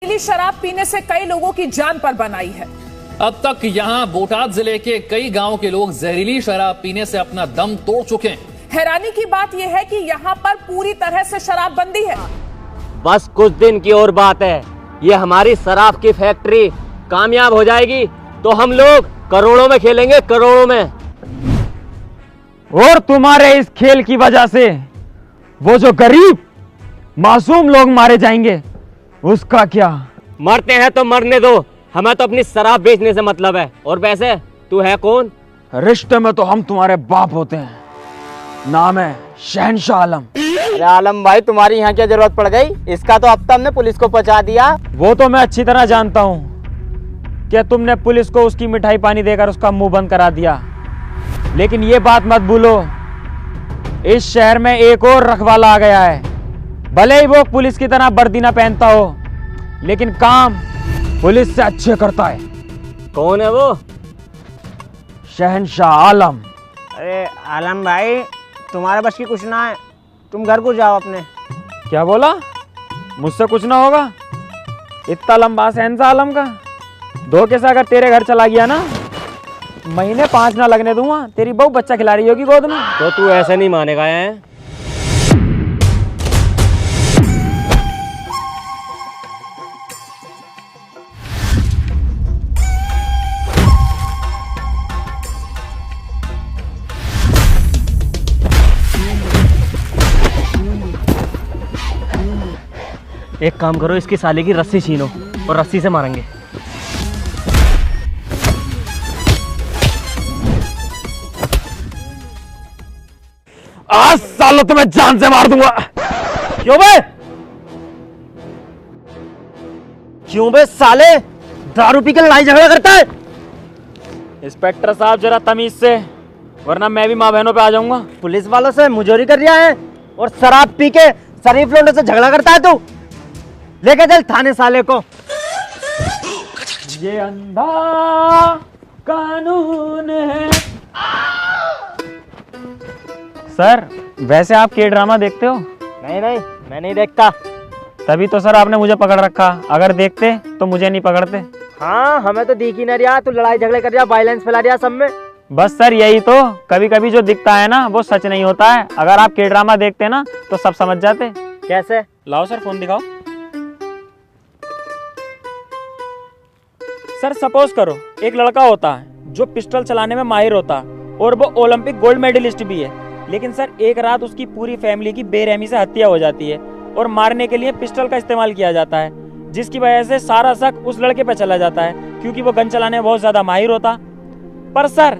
जहरीली शराब पीने से कई लोगों की जान पर बन आई है। अब तक यहां बोटाद जिले के कई गांव के लोग जहरीली शराब पीने से अपना दम तोड़ चुके हैं। हैरानी की बात यह है कि यहाँ पर पूरी तरह से शराबबंदी है। बस कुछ दिन की और बात है, ये हमारी शराब की फैक्ट्री कामयाब हो जाएगी तो हम लोग करोड़ों में खेलेंगे, करोड़ों में। और तुम्हारे इस खेल की वजह से वो जो गरीब मासूम लोग मारे जाएंगे, उसका क्या? मरते हैं तो मरने दो, हमें तो अपनी शराब बेचने से मतलब है। और वैसे तू है कौन? रिश्ते में तो हम तुम्हारे बाप होते हैं। नाम है शहनशाह आलम। अरे आलम भाई, तुम्हारी यहाँ क्या जरूरत पड़ गई? इसका तो अब तक हमने पुलिस को पहुंचा दिया। वो तो मैं अच्छी तरह जानता हूँ कि तुमने पुलिस को उसकी मिठाई पानी देकर उसका मुंह बंद करा दिया, लेकिन ये बात मत भूलो, इस शहर में एक और रखवाला आ गया है। भले ही वो पुलिस की तरह वर्दी ना पहनता हो, लेकिन काम पुलिस से अच्छे करता है। कौन है वो? शहनशाह आलम। अरे आलम भाई, तुम्हारे बस की कुछ ना है, तुम घर को जाओ अपने। क्या बोला? मुझसे कुछ ना होगा? इतना लंबा शहनशाह आलम का धोखे से अगर तेरे घर चला गया ना, महीने 5 ना लगने दूंगा। तेरी बहू बच्चा खिला रही होगी गोद में। तो तू ऐसे नहीं मानेगा है? एक काम करो, इसकी साले की रस्सी छीनो और रस्सी से मारेंगे। आज सालों तो मैं जान से मार दूंगा। क्यों बे? क्यों बे साले, दारू पी के लड़ाई झगड़ा करता है? इंस्पेक्टर साहब जरा तमीज से, वरना मैं भी माँ बहनों पे आ जाऊंगा। पुलिस वालों से मुजोरी कर रहा है और शराब पी के शरीफ लोगों से झगड़ा करता है तू। लेके चल थाने साले को। ये अंधा कानून है। सर, वैसे आप के ड्रामा देखते हो? नहीं नहीं, मैं नहीं देखता। तभी तो सर आपने मुझे पकड़ रखा, अगर देखते तो मुझे नहीं पकड़ते। हाँ, हमें तो दिख ही नहीं रहा, तू लड़ाई झगड़े कर रहा, वायलेंस फैला रहा सब में। बस सर यही तो, कभी कभी जो दिखता है ना वो सच नहीं होता है। अगर आप के ड्रामा देखते ना तो सब समझ जाते। कैसे? लाओ सर फोन दिखाओ। सर सपोज करो एक लड़का होता है जो पिस्टल चलाने में माहिर होता है और वो ओलंपिक गोल्ड मेडलिस्ट भी है, लेकिन सर एक रात उसकी पूरी फैमिली की बेरहमी से हत्या हो जाती है और मारने के लिए पिस्टल का इस्तेमाल किया जाता है, जिसकी वजह से सारा शक उस लड़के पे चला जाता है क्योंकि वो गन चलाने में बहुत ज्यादा माहिर होता। पर सर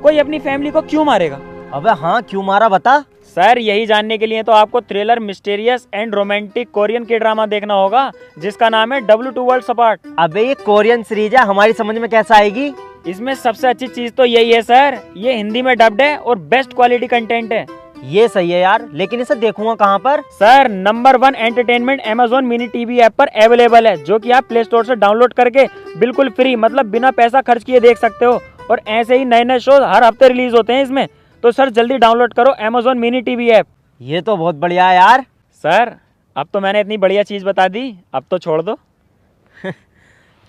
कोई अपनी फैमिली को क्यों मारेगा? अबे हाँ, क्यों मारा बता। सर यही जानने के लिए तो आपको thriller, mysterious and romantic Korean के ड्रामा देखना होगा, जिसका नाम है W2 वर्ल्ड्स अपार्ट। अबे ये कोरियन सीरीज है, हमारी समझ में कैसे आएगी? इसमें सबसे अच्छी चीज तो यही है सर, ये हिंदी में डब्ड है और बेस्ट क्वालिटी कंटेंट है। ये सही है यार, लेकिन इसे देखूंगा कहाँ पर? Sir number 1 entertainment Amazon mini TV app पर अवेलेबल है, जो कि आप प्ले स्टोर से डाउनलोड करके बिल्कुल फ्री, मतलब बिना पैसा खर्च किए देख सकते हो। और ऐसे ही नए नए शो हर हफ्ते रिलीज होते हैं इसमें, तो सर जल्दी डाउनलोड करो Amazon मिनी टीवी ऐप। ये तो बहुत बढ़िया है यार। सर अब तो मैंने इतनी बढ़िया चीज बता दी, अब तो छोड़ दो।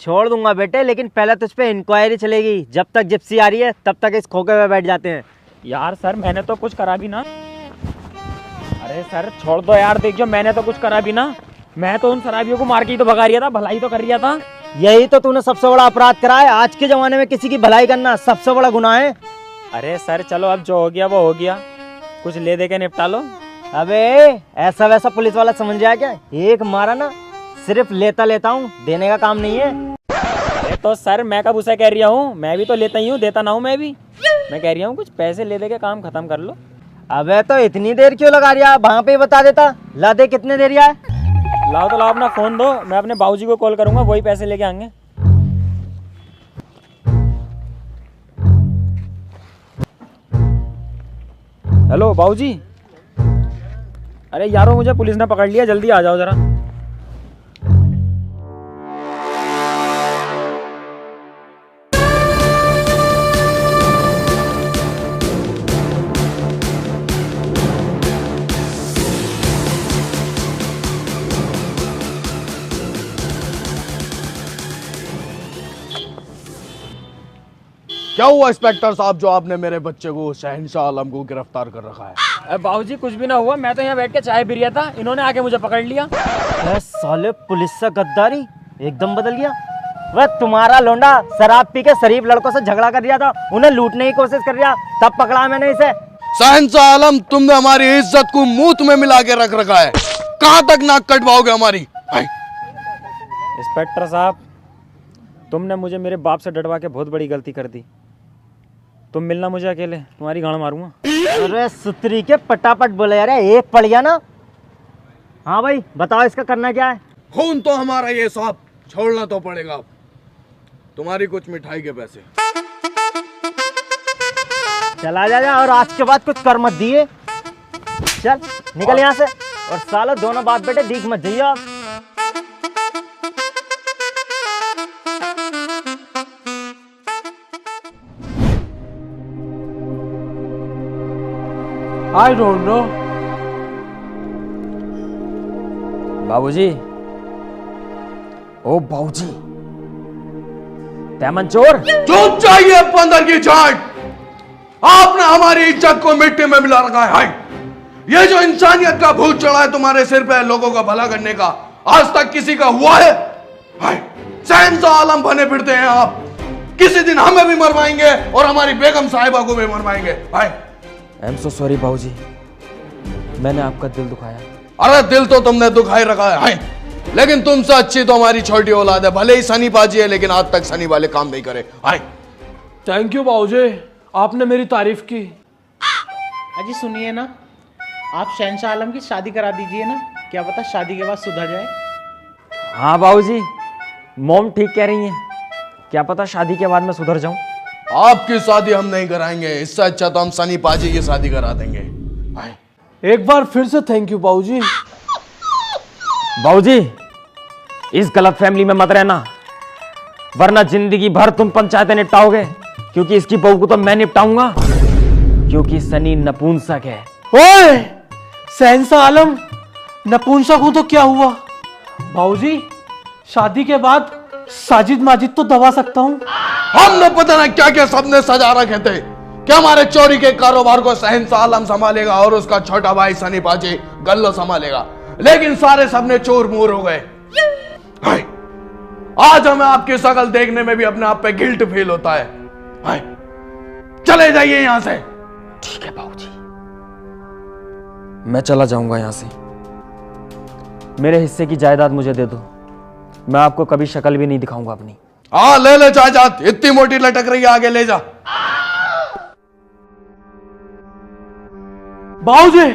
छोड़ दूंगा बेटे, लेकिन पहले तुझ पे इंक्वायरी चलेगी। जब तक जिप्सी आ रही है तब तक इस खोखे में बैठ जाते हैं। यार सर मैंने तो कुछ करा भी ना। अरे सर छोड़ दो यार, देखियो मैंने तो कुछ करा भी ना। मैं तो उन शराबियों को मार के ही तो भगा रहा था, भलाई तो कर रहा था। यही तो तूने सबसे बड़ा अपराध करा है। आज के जमाने में किसी की भलाई करना सबसे बड़ा गुनाह है। अरे सर चलो, अब जो हो गया वो हो गया, कुछ ले दे के निपटा लो। अबे ऐसा वैसा पुलिस वाला समझ जाए क्या? एक मारा ना, सिर्फ लेता लेता हूँ, देने का काम नहीं है। अरे तो सर मैं कब उसे कह रहा हूँ, मैं भी तो लेता ही हूँ, देता ना हूँ मैं भी। मैं कह रही हूँ कुछ पैसे ले दे के काम खत्म कर लो। अबे तो इतनी देर क्यों लगा रहा है? वहाँ पे ही बता देता। ला दे, कितने देर है? लाओ तो लाओ अपना फोन दो, मैं अपने बाबूजी को कॉल करूंगा, वही पैसे लेके आएंगे। हेलो बाबूजी। अरे यारो मुझे पुलिस ने पकड़ लिया, जल्दी आ जाओ जरा। क्या हुआ इंस्पेक्टर साहब जो आपने मेरे बच्चे को शहंशाह आलम को गिरफ्तार कर रखा है? बाबूजी कुछ भी ना हुआ, मैं तो यहाँ बैठ के चाय पी रहा था, इन्होंने आके मुझे पकड़ लिया। साले पुलिस से गद्दारी एकदम बदल गया। वह तुम्हारा लोंडा शराब पी के शरीफ लड़कों से झगड़ा कर रहा था, उन्हें लूटने की कोशिश कर रहा, तब पकड़ा मैंने इसे। शहंशाह आलम, तुमने हमारी इज्जत को मूत में मिला के रख रखा है, कहां तक नाक कटवाओगे हमारी? इंस्पेक्टर साहब, तुमने मुझे मेरे बाप से डरवा के बहुत बड़ी गलती कर दी। तुम मिलना मुझे अकेले, तुम्हारी गांड मारूंगा। अरे सुतरी के पटापट बोले यार, एक पड़ गया ना। हाँ भाई बताओ इसका करना क्या है? खून तो हमारा ये साहब, छोड़ना तो पड़ेगा। तुम्हारी कुछ मिठाई के पैसे। चला जा और आज के बाद कुछ कर मत दिए। चल निकल यहाँ से, और सालों दोनों बाप बेटे दीख मत जाइए आप। I don't know. बाबूजी, ओ बाबूजी, तैमन चोर। चुप चाहिए बंदर की झाट, आपने हमारी इज्जत को मिट्टी में मिला रखा है। ये जो इंसानियत का भूत चढ़ा है तुम्हारे सिर पे लोगों का भला करने का, आज तक किसी का हुआ है? शहंशाह आलम बने फिरते हैं आप, किसी दिन हमें भी मरवाएंगे और हमारी बेगम साहिबा को भी मरवाएंगे। आई एम सो सॉरी बाबूजी, मैंने आपका दिल दुखाया। अरे दिल तो तुमने दुखाई रखा है, लेकिन तुमसे अच्छी तो हमारी छोटी औलाद है। भले ही सनी पाजी है, लेकिन आज तक सनी वाले काम नहीं करे। थैंक यू बाबूजी, आपने मेरी तारीफ की। अजी सुनिए ना, आप शहंशाह आलम की शादी करा दीजिए ना, क्या पता शादी के बाद सुधर जाए। हाँ बाबूजी, मॉम ठीक कह रही हैं, क्या पता शादी के बाद मैं सुधर जाऊं। आपकी शादी हम नहीं कराएंगे, इससे अच्छा तो हम सनी पाजी की शादी करा देंगे। एक बार फिर से थैंक यू बाबूजी। बाबूजी, इस गलत फैमिली में मत रहना, वरना जिंदगी भर तुम पंचायतें निपटाओगे, क्योंकि इसकी बहू को तो मैं निपटाऊंगा, क्योंकि सनी नपुंसक है। ओए, शहंशाह आलम नपुंसक हूं तो क्या हुआ? बाबूजी, शादी के बाद साजिद माजिद तो दबा सकता हूं। हमने पता ना क्या क्या सपने सजा रखे थे, क्या हमारे चोरी के कारोबार को शहंशाह आलम संभालेगा और उसका छोटा भाई सनी पाजी गल्लो संभालेगा, लेकिन सारे सपने चोर मोर हो गए। आज हमें आपकी शक्ल देखने में भी अपने आप पे गिल्ट फील होता है। चले जाइए यहां से। ठीक है बाबूजी, मैं चला जाऊंगा यहां से। मेरे हिस्से की जायदाद मुझे दे दो, मैं आपको कभी शक्ल भी नहीं दिखाऊंगा अपनी। हाँ ले ले जायदाद, इतनी मोटी लटक रही है, आगे ले जा। बाबूजी,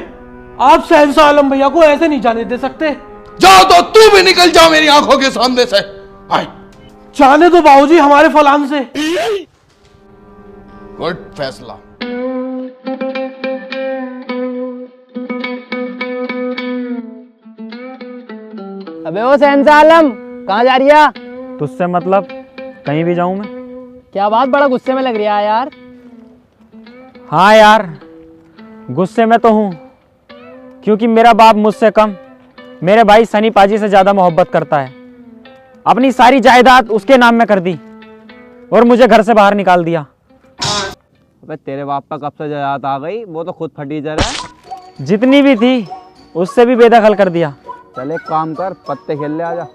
आप शहंशाह आलम भैया को ऐसे नहीं जाने दे सकते। जाओ तो तू भी निकल जाओ मेरी आंखों के सामने से। जाने दो बाबूजी हमारे फलान से। गुड फैसला। अबे ओ शहंशाह आलम, कहाँ जा रही है? तुझसे मतलब कहीं भी जाऊं मैं? क्या बात, बड़ा गुस्से में लग रहा है यार। हाँ यार, गुस्से में तो हूं, क्योंकि मेरा बाप मुझसे कम मेरे भाई सनी पाजी से ज्यादा मोहब्बत करता है। अपनी सारी जायदाद उसके नाम में कर दी और मुझे घर से बाहर निकाल दिया। अबे तेरे बाप का कब से जायदाद आ गई, वो तो खुद फटी जा रहा है। जितनी भी थी उससे भी बेदखल कर दिया। चल एक काम कर, पत्ते खेल ले आजा।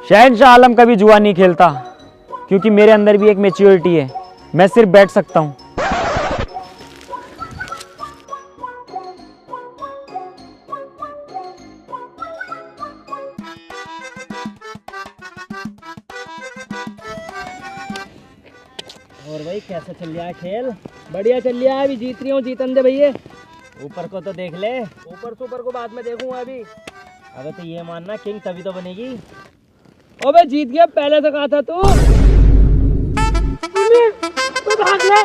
शहंशाह आलम कभी जुआ नहीं खेलता, क्योंकि मेरे अंदर भी एक मैच्योरिटी है, मैं सिर्फ बैठ सकता हूँ। और भाई कैसा चल रहा है खेल? बढ़िया चल रहा है, अभी जीत रही हूँ, जीतन दे भैया। ऊपर को तो देख ले, ऊपर से ऊपर को बाद में देखूंगा अभी। अबे तो ये मानना किंग तभी तो बनेगी। अबे जीत गया, पहले से कहा था तू। भाग ले।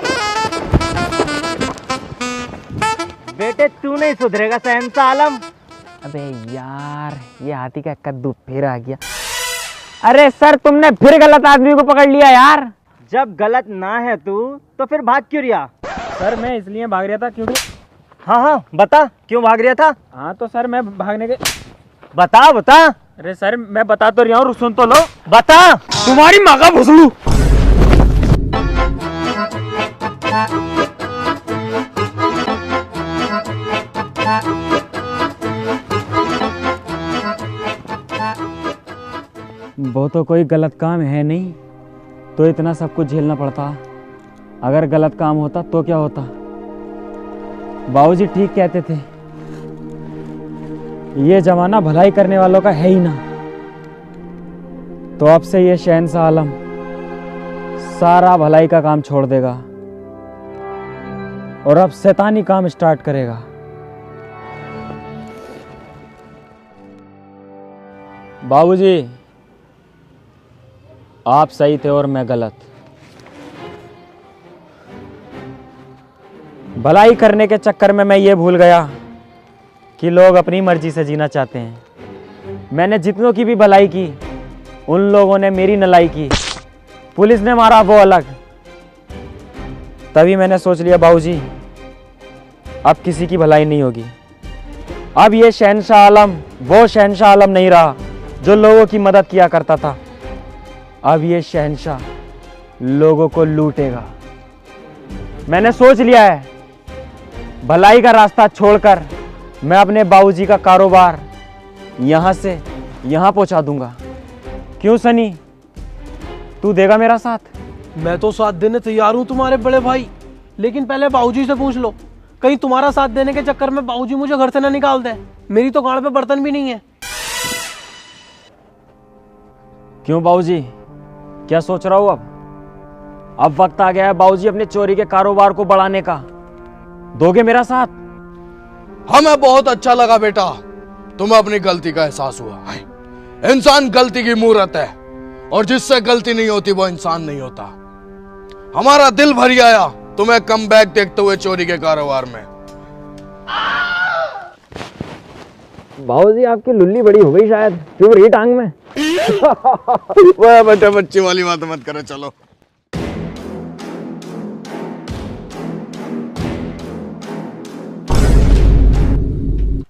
बेटे तू नहीं सुधरेगा शहंशाह आलम। अबे यार, ये हाथी का कद्दू फिर आ गया। अरे सर, तुमने फिर गलत आदमी को पकड़ लिया यार। जब गलत ना है तू तो फिर भाग क्यों रहा? सर मैं इसलिए भाग रहा था क्योंकि। हाँ हाँ बता, क्यों भाग रहा था? हाँ तो सर मैं भागने के। बता बता। अरे सर मैं बता तो रहा हूँ, सुन तो लो। बता। तुम्हारी माँ का भुसड़ू। वो तो कोई गलत काम है नहीं तो इतना सब कुछ झेलना पड़ता। अगर गलत काम होता तो क्या होता। बाबूजी ठीक कहते थे, ये जमाना भलाई करने वालों का है ही ना। तो अब से ये शहंशाह आलम सारा भलाई का काम छोड़ देगा और अब शैतानी काम स्टार्ट करेगा। बाबूजी आप सही थे और मैं गलत। भलाई करने के चक्कर में मैं ये भूल गया कि लोग अपनी मर्जी से जीना चाहते हैं। मैंने जितनों की भी भलाई की उन लोगों ने मेरी नलाई की। पुलिस ने मारा वो अलग। तभी मैंने सोच लिया बाबूजी अब किसी की भलाई नहीं होगी। अब ये शहंशाह आलम वो शहंशाह आलम नहीं रहा जो लोगों की मदद किया करता था। अब ये शहंशाह लोगों को लूटेगा। मैंने सोच लिया है भलाई का रास्ता छोड़कर मैं अपने बाबूजी का कारोबार यहां से यहां पहुंचा दूंगा। क्यों सनी, तू देगा मेरा साथ? मैं तो साथ देने तैयार हूँ तुम्हारे बड़े भाई, लेकिन पहले बाबूजी से पूछ लो कहीं तुम्हारा साथ देने के चक्कर में बाबूजी मुझे घर से ना निकाल दे। मेरी तो गाड़ पे बर्तन भी नहीं है। क्यों बाबूजी, क्या सोच रहा हूं? अब वक्त आ गया है बाबूजी अपने चोरी के कारोबार को बढ़ाने का। दोगे मेरा साथ? हमें बहुत अच्छा लगा बेटा, तुम्हें अपनी गलती का एहसास हुआ। इंसान गलती की मूरत है और जिससे गलती नहीं होती वो इंसान नहीं होता। हमारा दिल भर आया तुम्हें कम बैक देखते हुए चोरी के कारोबार में। बाबूजी आपकी लुल्ली बड़ी हो गई शायद, चुभ रही टांग में। वह बेटे बच्ची वाली बात मत करो, चलो।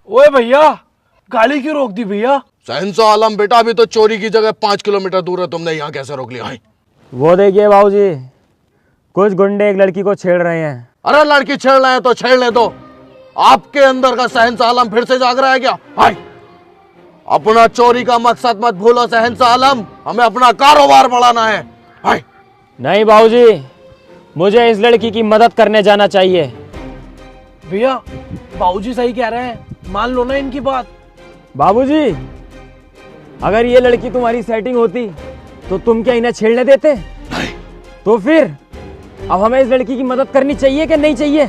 ओए भैया, गाड़ी क्यों रोक दी भैया? शहंशाह आलम बेटा अभी तो चोरी की जगह 5 किलोमीटर दूर है, तुमने यहाँ कैसे रोक लिया? वो देखिए बाबूजी, कुछ गुंडे एक लड़की को छेड़ रहे हैं। अरे लड़की छेड़ रहे हैं तो छेड़ने दो। आपके अंदर का शहंशाह आलम फिर से जाग रहा है क्या? हाय, अपना चोरी का मकसद मत भूलो शहंशाह आलम, हमें अपना कारोबार बढ़ाना है। हाय। नहीं बाबूजी, मुझे इस लड़की की मदद करने जाना चाहिए। भैया बाबूजी सही कह रहे हैं, मान लो ना इनकी बात। बाबूजी अगर ये लड़की तुम्हारी सेटिंग होती तो तुम क्या इन्हें छेड़ने देते? तो फिर अब हमें इस लड़की की मदद करनी चाहिए कि नहीं चाहिए?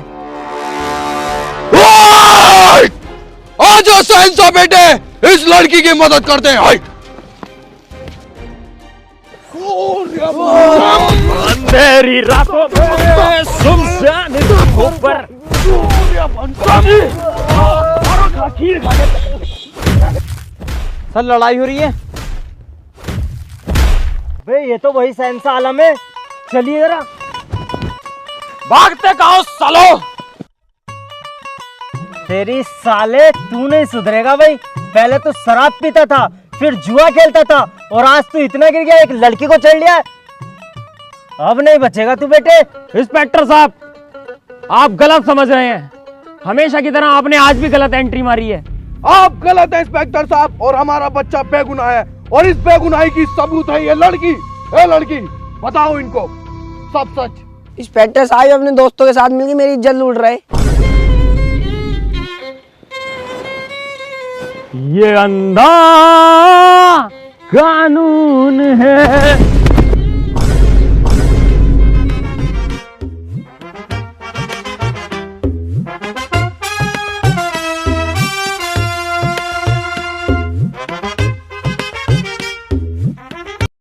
आ जाओ शहंशाह बेटे, इस लड़की की मदद करते हैं। हाय। अंधेरी रातों में सुनसान रातों पर सर लड़ाई हो रही है। बे ये तो वही शहंशाह आलम है, चलिए जरा। भागते कहो सालो। तेरी साले तू नहीं सुधरेगा भाई। पहले तो शराब पीता था, फिर जुआ खेलता था और आज तू इतना गिर गया, एक लड़की को चढ़ लिया। अब नहीं बचेगा तू बेटे। इंस्पेक्टर साहब आप गलत समझ रहे हैं। हमेशा की तरह आपने आज भी गलत एंट्री मारी है। आप गलत है इंस्पेक्टर साहब, और हमारा बच्चा बेगुनाह है और इस बेगुनाही की सबूत है ये लड़की। ए लड़की, बताओ इनको सब सच। इंस्पेक्टर साहब अपने दोस्तों के साथ मिलकर मेरी इज्जत लूट रहे। ये अंधा कानून है।